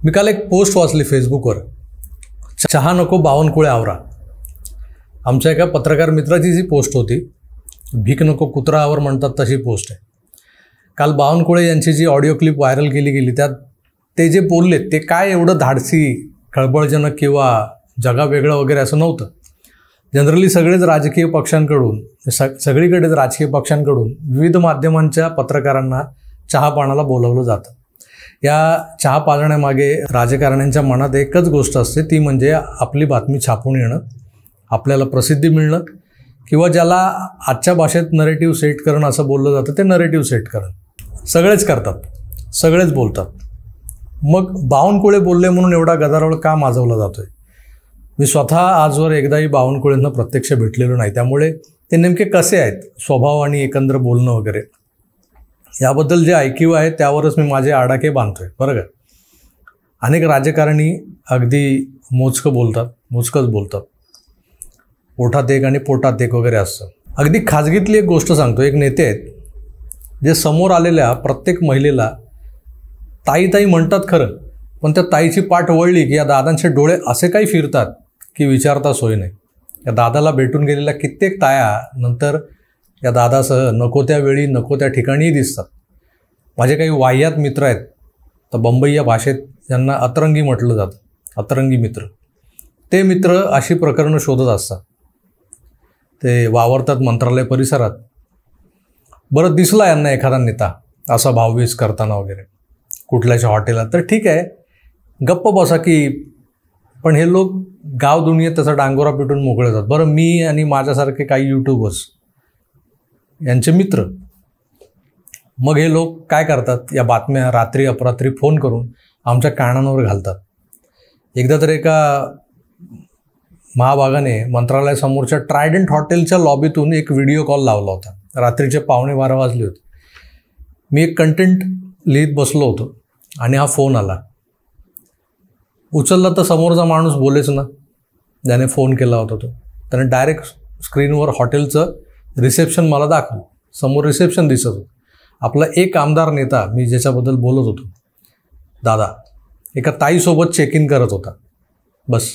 मी काल एक पोस्ट वाचली फेसबुकवर, चहा नको बावनकुळे आवरा. आमच्या एका पत्रकार मित्राची जी पोस्ट होती, भीक नको कुत्रा आवर म्हणतात तशी पोस्ट आहे. काल बावनकुळे यांची जी ऑडिओ क्लिप व्हायरल केली गेली, त्यात ते जे बोलले ते काय एवढं धाडसी, खळबळजनक किंवा जगावेगळं वगैरे असं नव्हतं. जनरली सगळेच राजकीय पक्षांकडून सगळीकडेच राजकीय पक्षांकडून विविध माध्यमांच्या पत्रकारांना चहा पाण्याला बोलवलं जातं. या चहा पाजण्यामागे राजकारण्यांच्या मनात एकच गोष्ट असते, ती म्हणजे आपली बातमी छापून येणं, आपल्याला प्रसिद्धी मिळणं, किंवा ज्याला आजच्या भाषेत नरेटिव्ह सेट करणं असं बोललं जातं, ते नरेटिव्ह सेट करणं. सगळेच करतात, सगळेच बोलतात. मग बावनकुळे बोलले म्हणून एवढा गदारोळ का माजवला जातोय? मी स्वतः आजवर एकदाही बावनकुळेंना प्रत्यक्ष भेटलेलो नाही, त्यामुळे ते नेमके कसे आहेत स्वभाव आणि एकंदर बोलणं वगैरे याबद्दल जे ऐकीव आहे त्यावरच मी माझे आडाखे बांधतोय. बरं का, अनेक राजकारणी अगदी मोजकंच बोलतात. ओठात एक आणि पोटात एक वगैरे असतं. अगदी खाजगीतली एक गोष्ट सांगतो. एक नेते आहेत जे समोर आलेल्या प्रत्येक महिलेला ताई ताई म्हणतात खरं, पण त्या ताईची पाठ वळली की या दादांचे डोळे असे काही फिरतात की विचारता सोय नाही. या दादाला भेटून गेलेल्या कित्येक ताया नंतर या दादासह नको त्या वेळी नको त्या ठिकाणीही दिसतात. माझे काही वाह्यात मित्र आहेत, तर बंबई या भाषेत ज्यांना अतरंगी म्हटलं जातं, अतरंगी मित्र, ते मित्र अशी प्रकरणं शोधत असतात. ते वावरतात मंत्रालय परिसरात. बरं, दिसला यांना एखादा नेता असा भाववीज करताना वगैरे कुठल्याच्या हॉटेलात, तर ठीक आहे, गप्प बसा की. पण हे लोक गाव दुनियेत त्याचा डांगोरा पिटून मोकळे जातात. बरं, मी आणि माझ्यासारखे काही यूट्यूबर्स यांचे मित्र, मग हे लोक काय करतात, या बातम्या रात्री अपरात्री फोन करून आमच्या कानांवर घालतात. एकदा तर एका महाभागाने मंत्रालयासमोरच्या ट्रायडंट हॉटेलच्या लॉबीतून एक व्हिडिओ कॉल लावला होता. रात्रीचे 11:15 वाजले होते. मी एक कंटेंट लिहित बसलो होतो आणि हा फोन आला. उचलला तर समोरचा माणूस बोलेच ना, ज्याने फोन केला होता तो. त्याने डायरेक्ट स्क्रीनवर हॉटेलचं रिसेप्शन मला दाखवलं. समोर रिसेप्शन दिसत होतं. आपला एक आमदार नेता, मी ज्याच्याबद्दल बोलत होतो, दादा, एका ताईसोबत चेक इन करत होता. बस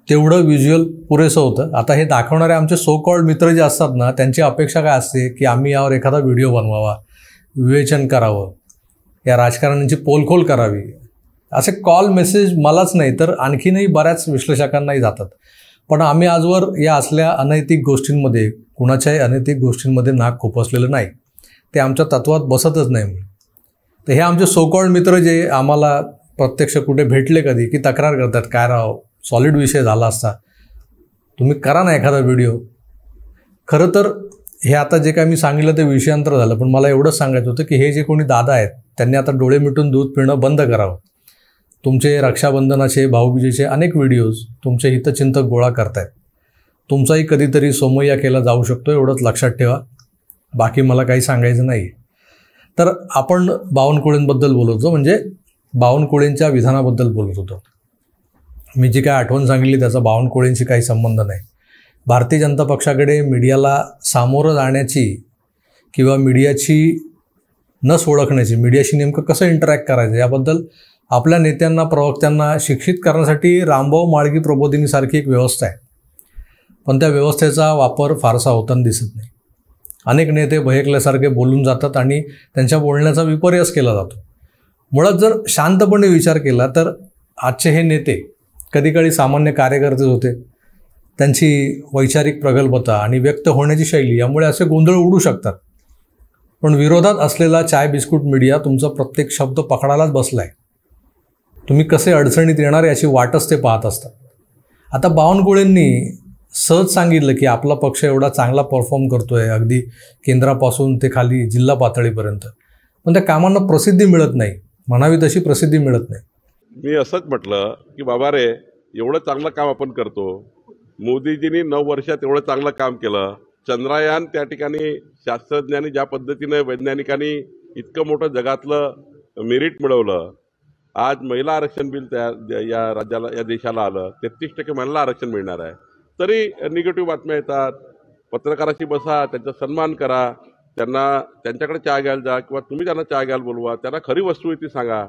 तेवढं व्हिज्युअल पुरेसं होतं. आता हे दाखवणारे आमचे सो कॉल्ड मित्र जे असतात ना, त्यांची अपेक्षा काय असते की आम्ही यावर एखादा व्हिडिओ बनवावा, विवेचन करावं, या राजकारण्यांची पोलखोल करावी. असे कॉल मेसेज मलाच नाही तर आणखीनही बऱ्याच विश्लेषकांनाही जातात. पण आम्ही आजवर या असल्या अनैतिक गोष्टींमध्ये, कुणाच्याही अनैतिक गोष्टींमध्ये नाक खुपसलेलं नाही. ते आमच्या तत्वात बसतच नाही. तर हे आमचे सो कॉल्ड मित्र जे आम्हाला प्रत्यक्ष कुठे भेटले कधी की तक्रार करतात, काय राव, सॉलिड विषय झाला असता, तुम्ही करा ना एखादा व्हिडिओ. खरं तर हे आता जे काय मी सांगितलं ते विषयांतर झालं, पण मला एवढंच सांगायचं होतं की हे जे कोणी दादा आहेत त्यांनी आता डोळे मिटून दूध पिणं बंद करावं. तुमचे रक्षाबंधनाचे, भाऊबीजेचे अनेक व्हिडिओज तुमचे हितचिंतक गोळा करतायत. तुमचाही कधीतरी सोमय्या केला जाऊ शकतो, एवढंच लक्षात ठेवा. बाकी मला काही सांगायचं नाही. तर आपण बावनकुळेंबद्दल बोलत होतो, म्हणजे बावनकुळेंच्या विधानाबद्दल बोलत होतो. मी जी काय आठवण सांगितली त्याचा बावनकुळेंशी काही संबंध नाही. भारतीय जनता पक्षाकडे मीडियाला सामोरं जाण्याची किंवा मीडियाची नस ओळखण्याची, मीडियाशी नेमकं कसं इंटरॅक्ट करायचं याबद्दल आपल्या नेत्यांना, प्रवक्त्यांना शिक्षित करण्यासाठी रामभाऊ म्हाळगी प्रबोधिनीसारखी एक व्यवस्था आहे. पण त्या व्यवस्थेचा वापर फारसा होताना दिसत नाही. अनेक नेते भयकल्यासारखे बोलून जातात आणि त्यांच्या बोलण्याचा विपर्यास केला जातो. मुळात जर शांतपणे विचार केला तर आजचे हे नेते कधीकाळी सामान्य कार्यकर्ते होते. त्यांची वैचारिक प्रगल्भता आणि व्यक्त होण्याची शैली यामुळे असे गोंधळ उडू शकतात. पण विरोधात असलेला चाय बिस्कुट मीडिया तुमचा प्रत्येक शब्द पकडायलाच बसला आहे. तुम्ही कसे अडचणीत येणार याची वाटच ते पाहत असतात. आता बावनकुळेंनी सहज सांगितलं की आपला पक्ष एवढा चांगला परफॉर्म करतोय, अगदी केंद्रापासून ते खाली जिल्हा पातळीपर्यंत, पण त्या कामांना प्रसिद्धी मिळत नाही, म्हणावी तशी प्रसिद्धी मिळत नाही. मी असंच म्हटलं की बाबा रे, एवढं चांगलं काम आपण करतो. मोदीजींनी 9 वर्षात एवढं चांगलं काम केलं. चंद्रयान त्या ठिकाणी शास्त्रज्ञांनी ज्या पद्धतीने, वैज्ञानिकांनी इतकं मोठं जगातलं मेरिट मिळवलं. आज महिला आरक्षण बिल या राज्याला, या देशाला आलं. 33% महिला आरक्षण मिळणार आहे. तरी निगेटिव्ह बातम्या येतात. पत्रकाराशी बसा, त्यांचा सन्मान करा, त्यांच्याकडे चहा घ्यायला जा, किंवा तुम्ही त्यांना चहा घ्यायला बोलवा, त्यांना खरी वस्तुस्थिती सांगा.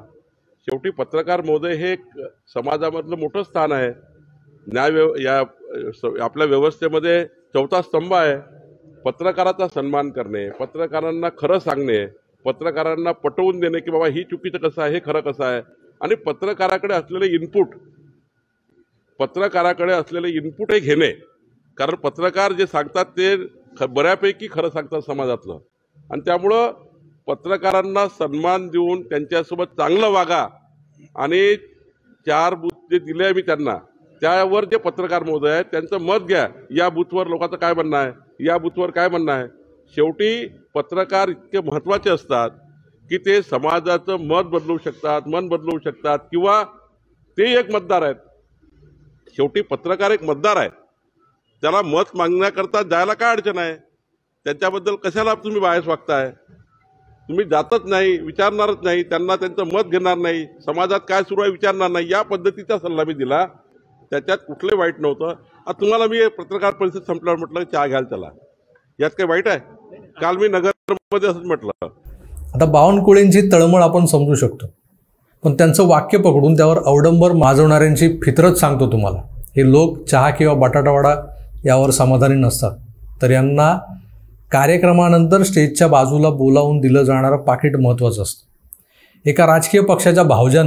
शेवटी पत्रकार महोदय हे एक समाजामधलं मोठं स्थान आहे. आपल्या व्यवस्थेमध्ये चौथा स्तंभ आहे. पत्रकाराचा सन्मान करणे, पत्रकारांना खरं सांगणे, पत्रकारांना पटवून देणे की बाबा ही चुकीचं कसं आहे, हे खरं कसं आहे, आणि पत्रकाराकडे असलेले इनपुट हे घेणे. कारण पत्रकार जे सांगतात ते बऱ्यापैकी खरं सांगतात समाजातलं, आणि त्यामुळं पत्रकारांना सन्मान देऊन त्यांच्यासोबत चांगलं वागा. आणि 4 बूथ जे दिले आहे मी त्यांना, त्यावर जे पत्रकार महोदय आहेत त्यांचं मत घ्या. या बूथवर लोकांचं काय म्हणणं आहे, या बूथवर काय म्हणणं आहे. शेवटी पत्रकार इतके महत्त्वाचे असतात की ते समाजाचं मत बदलू शकतात, मन बदलू शकतात, किंवा ते एक मतदार आहेत. शेवटी पत्रकार एक मतदार आहे. त्याला मत मागण्याकरता जायला काय अडचण आहे. त्याच्याबद्दल कशाला तुम्ही बायस वागताय. तुम्ही जातच नाही, विचारणारच नाही, त्यांना त्यांचं मत घेणार नाही, समाजात काय सुरू आहे विचारणार नाही. या पद्धतीचा सल्ला मी दिला. त्याच्यात कुठले वाईट नव्हतं. आता तुम्हाला मी पत्रकार परिषद संपल्यावर म्हटलं चहा घ्यायला चला, यात काही वाईट आहे. काल मी नगरमध्ये असंच म्हटलं. आता बावनकुळेंची तळमळ आपण समजू शकतो, पण त्यांचं वाक्य पकडून त्यावर अवडंबर माजवणाऱ्यांची फितरत सांगतो तुम्हाला. हे लोक चहा किंवा बटाटावडा यावर समाधानी नसतात, तर यांना कार्यक्रमानंतर स्टेजच्या बाजूला बोलावून दिलं जाणारं पाकिट महत्त्वाचं असतं. एका राजकीय पक्षाच्या भावजा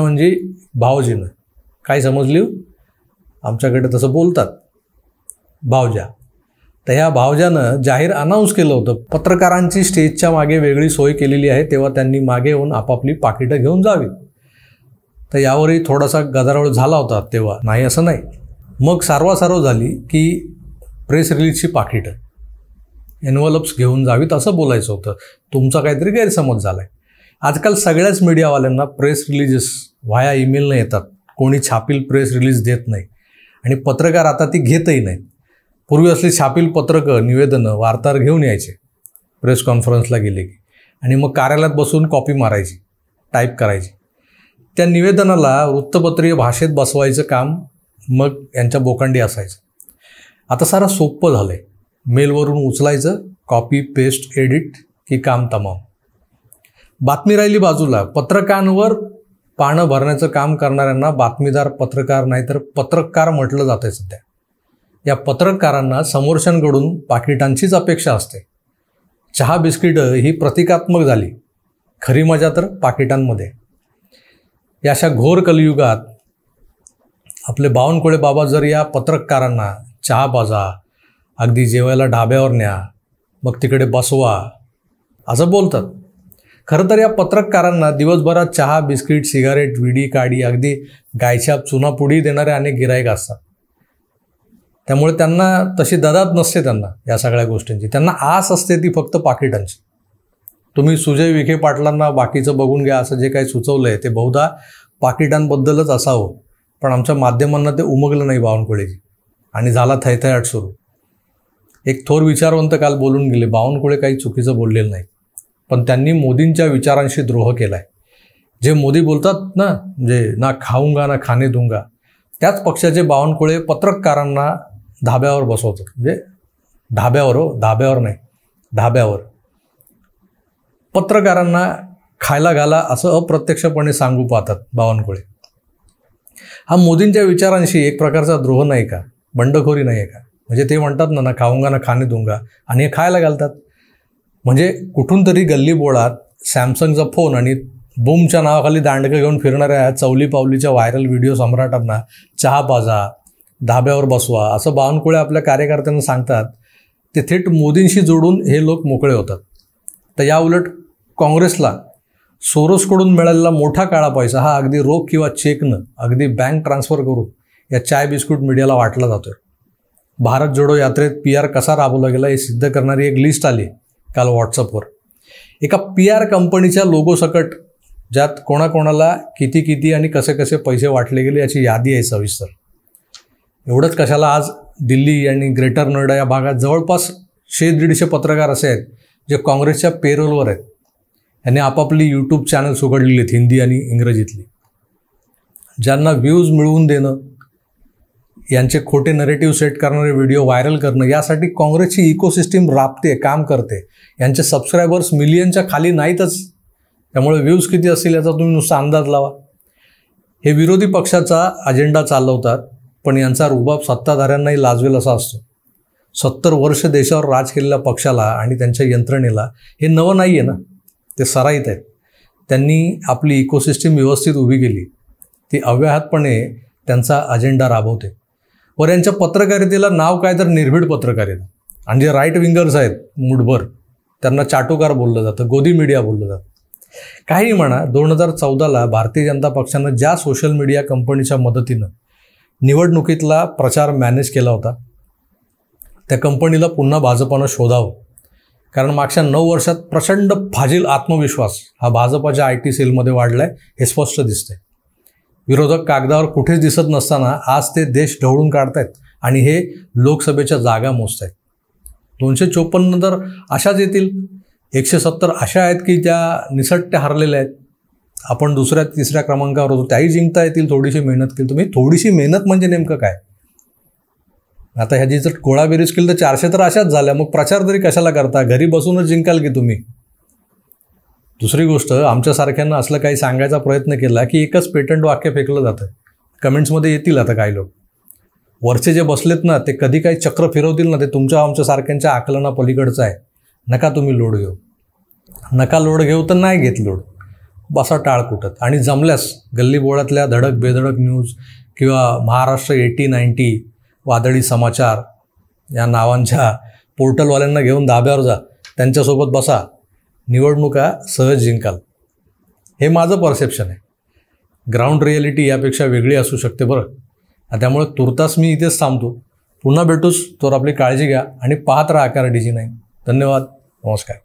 म्हणजे भावजीनं, काय समजली आमच्याकडे तसं बोलतात भावजा. तर ह्या भावजानं जाहीर अनाऊन्स केलं होतं पत्रकारांची स्टेजच्या मागे वेगळी सोय केलेली आहे, तेव्हा त्यांनी मागे येऊन आपापली पाकिटं घेऊन जावी. तर यावरही थोडासा गदारोळ झाला होता तेव्हा, नाही असं नाही. मग सारवासारव झाली की प्रेस रिलीजची पाकिटं, एन्व्हलप्स घेऊन जावीत असं बोलायचं होतं. तुमचा काहीतरी गैरसमज झाला आहे. आजकाल सगळ्याच मीडियावाल्यांना प्रेस रिलीजेस व्हाया ईमेलनं येतात. कोणी छापील प्रेस रिलीज देत नाही, आणि पत्रकार आता ती घेतही नाही. पूर्वी असली छापील पत्रकं, निवेदनं वार्ताहर घेऊन यायचे प्रेस कॉन्फरन्सला गेले की, आणि मग कार्यालयात बसून कॉपी मारायची, टाईप करायची. त्या निवेदनाला वृत्तपत्रीय भाषेत बसवायचं काम मग यांच्या बोकांडी असायचं. आता सारं सोपं झालं आहे. मेलवरून उचलायचं, कॉपी पेस्ट एडिट की काम तमाम. बातमी राहिली बाजूला. पत्रकारांवर पानं भरण्याचं काम करणाऱ्यांना बातमीदार पत्रकार नाही तर पत्रकार म्हटलं जातं सध्या. या पत्रकारांना समोरच्यांकडून पाकिटांचीच अपेक्षा असते. चहा बिस्किटं ही प्रतिकात्मक झाली, खरी मजा तर पाकिटांमध्ये. या अशा घोर कलियुगात आपले बावनकुळे बाबा जर या पत्रकारांना चहा पाजा, अगदी जेवायला ढाब्यावर न्या, मग तिकडे बसवा असं बोलतात. खरं तर या पत्रकारांना दिवसभरात चहा बिस्किट सिगारेट विडी काडी अगदी गायछाप चुनापुडी देणारे अनेक गिराईक असतात. त्यामुळे त्यांना तशी ददात नसते त्यांना या सगळ्या गोष्टींची. त्यांना आस असते ती फक्त पाकिटांची. तुम्ही सुजय विखे पाटलांना बाकीचं बघून घ्या असं जे काही सुचवलं आहे ते बहुधा पाकिटांबद्दलच असावं, पण आमच्या माध्यमांना ते उमगलं नाही बावनकुळेजी, आणि झाला थैथयाट सुरू. एक थोर विचारवंत काल बोलून गेले, बावनकुळे काही चुकीचं बोललेलं नाही, पण त्यांनी मोदींच्या विचारांशी द्रोह केला आहे. जे मोदी बोलतात ना, म्हणजे ना खाऊंगा ना खाणे दूंगा, त्याच पक्षाचे बावनकुळे पत्रकारांना धाब्यावर बसवतात. म्हणजे धाब्यावर नाही, धाब्यावर पत्रकारांना खायला घाला असं अप्रत्यक्षपणे सांगू पाहतात बावनकुळे. हा मोदींच्या विचारांशी एक प्रकारचा द्रोह नाही का, बंडखोरी नाही आहे का? म्हणजे ते म्हणतात ना खाऊंगा ना खाणे दूंगा, आणि हे खायला घालतात. म्हणजे कुठून तरी गल्ली बोळात सॅमसंगचा फोन आणि बूमच्या नावाखाली दांडकं घेऊन फिरणाऱ्या चवली पावलीच्या व्हायरल व्हिडिओ सम्राटांना चहा पाजा, धाब्यावर बसवा असं बावनकुळे आपल्या कार्यकर्त्यांना सांगतात. ते थेट मोदींशी जोडून हे लोक मोकळे होतात. तर या उलट काँग्रेसला सोरोसकडून मिळालेला मोठा काळा पैसा हा अगदी रोख किंवा चेकनं, अगदी बँक ट्रान्सफर करून या चाय बिस्कुट मीडियाला वाटला जातोय. भारत जोडो यात्रेत PR कसा राबवला गेला हे सिद्ध करणारी एक लिस्ट आली काल व्हॉट्सअपवर. एका PR कंपनीच्या लोगोसकट ज्यात कोणाकोणाला किती आणि कसे पैसे वाटले गेले याची यादी आहे सविस्तर. एवढंच कशाला, आज दिल्ली आणि ग्रेटर नोएडा या भागात जवळपास 100-150 पत्रकार असे आहेत जे काँग्रेसच्या पेरोलवर आहेत. यांनी आपापली यूट्यूब चॅनल्स उघडलेली आहेत, हिंदी आणि इंग्रजीतली. ज्यांना व्ह्यूज मिळवून देणं, यांचे खोटे नरेटिव्ह सेट करणारे व्हिडिओ व्हायरल करणं, यासाठी काँग्रेसची इकोसिस्टीम राबते, काम करते. यांचे सबस्क्रायबर्स मिलियनच्या खाली नाहीतच, त्यामुळे व्ह्यूज किती असतील याचा तुम्ही नुसता अंदाज लावा. हे विरोधी पक्षाचा अजेंडा चालवतात, पण यांचा रुबाब सत्ताधाऱ्यांनाही लाजवेल असा असतो. 70 वर्ष देशावर राज केलेल्या पक्षाला आणि त्यांच्या यंत्रणेला हे नवं नाही आहे ना, ते सराईत आहेत. त्यांनी आपली इकोसिस्टीम व्यवस्थित उभी केली, ती अव्याहतपणे त्यांचा अजेंडा राबवते. वर यांच्या पत्रकारितेला नाव काय तर निर्भीड पत्रकारिता. आणि जे राईट विंगर्स आहेत मुठभर, त्यांना चाटोकार बोललं जातं, गोदी मीडिया बोललं जातं. काही म्हणा, 2014ला भारतीय जनता पक्षानं ज्या सोशल मीडिया कंपनीच्या मदतीनं निवडणुकीतला प्रचार मॅनेज केला होता, त्या कंपनीला पुन्हा भाजपानं शोधावं. कारण मागच्या 9 वर्षात प्रचंड फाजील आत्मविश्वास हा भाजपाच्या IT सेलमध्ये वाढलाय, हे स्पष्ट दिसतंय. विरोधक कागदावर कुठेच दिसत नसताना आज ते देश ढवळून काढतायत आणि हे लोकसभेच्या जागा मोजतायत. 254 तर अशाच येतील, 170 अशा आहेत की त्या निसटत्या हरलेल्या आहेत. आपण 2ऱ्या-3ऱ्या क्रमांकावर होतो, त्याही जिंकता येतील थोडीशी मेहनत केली. तुम्ही थोडीशी मेहनत म्हणजे नेमकं काय? आता ह्याची जर गोळाबेरीज केली तर 400 तर अशाच झाल्या. मग प्रचार तरी कशाला करता? घरी बसूनच जिंकाल की तुम्ही. दुसरी गोष्ट, आमच्यासारख्यांना असलं काही सांगायचा प्रयत्न केला की एकच पेटंट वाक्य फेकलं जातं. कमेंट्समध्ये येतील आता काही लोक. वरचे जे बसलेत ना, ते कधी काही चक्र फिरवतील ना, ते तुमच्या आमच्यासारख्यांच्या आकलना पलीकडचं आहे. नका तुम्ही लोड घेऊ. नका लोड घेऊ तर नाही घेत लोड. बसा टाळ कुटत. आणि जमल्यास गल्लीबोळातल्या धडक बेधडक न्यूज किंवा महाराष्ट्र 80-90, वादळी समाचार या नावांच्या पोर्टलवाल्यांना घेऊन धाब्यावर जा, त्यांच्यासोबत बसा, निवडणुका सहज जिंकाल. हे माझं परसेप्शन आहे. ग्राउंड रिॲलिटी यापेक्षा वेगळी असू शकते बरं. त्यामुळे तुर्तास मी इथेच थांबतो. पुन्हा भेटूच, तर आपली काळजी घ्या आणि पाहत राहा KRDG9. धन्यवाद. नमस्कार.